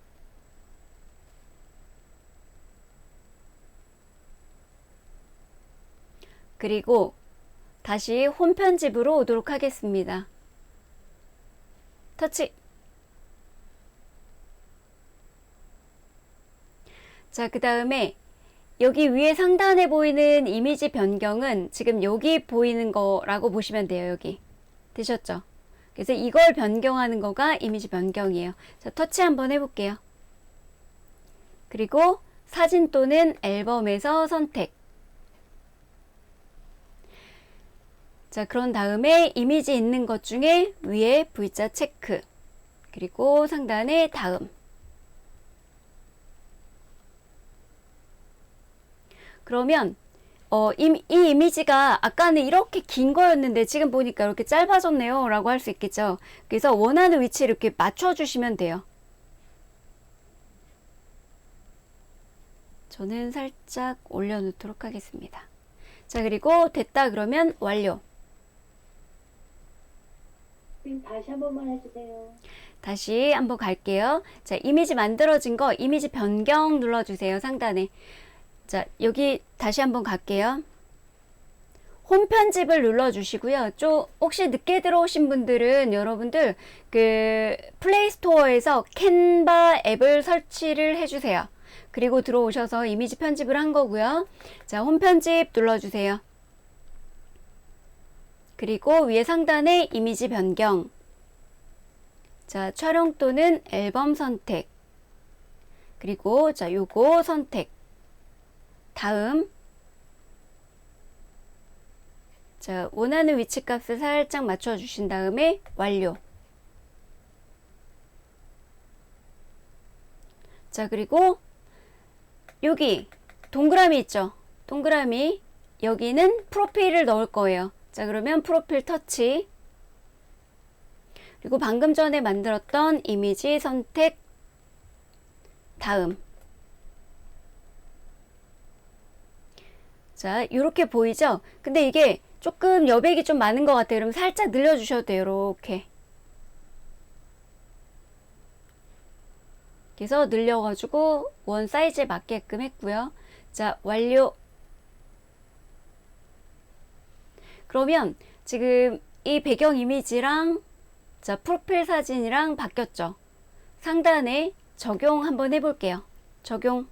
그리고 다시 홈 편집으로 오도록 하겠습니다. 터치. 자, 그 다음에 여기 위에 상단에 보이는 이미지 변경은 지금 여기 보이는 거라고 보시면 돼요. 여기. 되셨죠? 그래서 이걸 변경하는 거가 이미지 변경이에요. 자, 터치 한번 해볼게요. 그리고 사진 또는 앨범에서 선택. 자, 그런 다음에 이미지 있는 것 중에 위에 V자 체크. 그리고 상단에 다음. 그러면 이 이미지가 아까는 이렇게 긴 거였는데 지금 보니까 이렇게 짧아졌네요 라고 할 수 있겠죠. 그래서 원하는 위치를 이렇게 맞춰 주시면 돼요. 저는 살짝 올려 놓도록 하겠습니다. 자, 그리고 됐다 그러면 완료. 다시 한 번만 해주세요. 다시 한번 갈게요. 자, 이미지 만들어진 거 이미지 변경 눌러주세요. 상단에. 자, 여기 다시 한번 갈게요. 홈 편집을 눌러주시고요. 혹시 늦게 들어오신 분들은 여러분들 그 플레이스토어에서 캔바 앱을 설치를 해주세요. 그리고 들어오셔서 이미지 편집을 한 거고요. 자, 홈 편집 눌러주세요. 그리고 위에 상단에 이미지 변경. 자, 촬영 또는 앨범 선택. 그리고 자, 요거 선택. 다음. 자, 원하는 위치 값을 살짝 맞춰 주신 다음에 완료. 자, 그리고 여기 동그라미 있죠? 동그라미 여기는 프로필을 넣을 거예요. 자, 그러면 프로필 터치. 그리고 방금 전에 만들었던 이미지 선택. 다음. 자, 이렇게 보이죠? 근데 이게 조금 여백이 좀 많은 것 같아요. 그럼 살짝 늘려주셔도 돼요. 이렇게. 그래서 늘려가지고 원 사이즈에 맞게끔 했고요. 자, 완료. 그러면 지금 이 배경 이미지랑 자, 프로필 사진이랑 바뀌었죠? 상단에 적용 한번 해볼게요. 적용.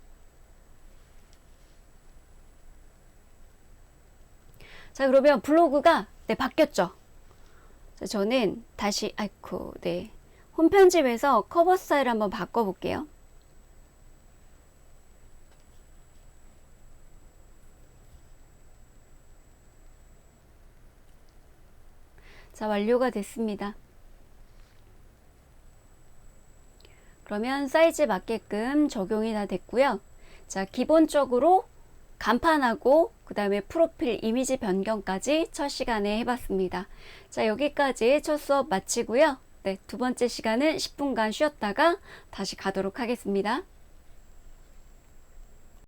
자, 그러면 블로그가 네, 바뀌었죠? 자, 저는 다시 네. 홈 편집에서 커버 스타일 한번 바꿔볼게요. 자, 완료가 됐습니다. 그러면 사이즈에 맞게끔 적용이 다 됐고요. 자, 기본적으로 간판하고 그 다음에 프로필 이미지 변경까지 첫 시간에 해봤습니다. 자, 여기까지 첫 수업 마치고요. 네, 두 번째 시간은 10분간 쉬었다가 다시 가도록 하겠습니다.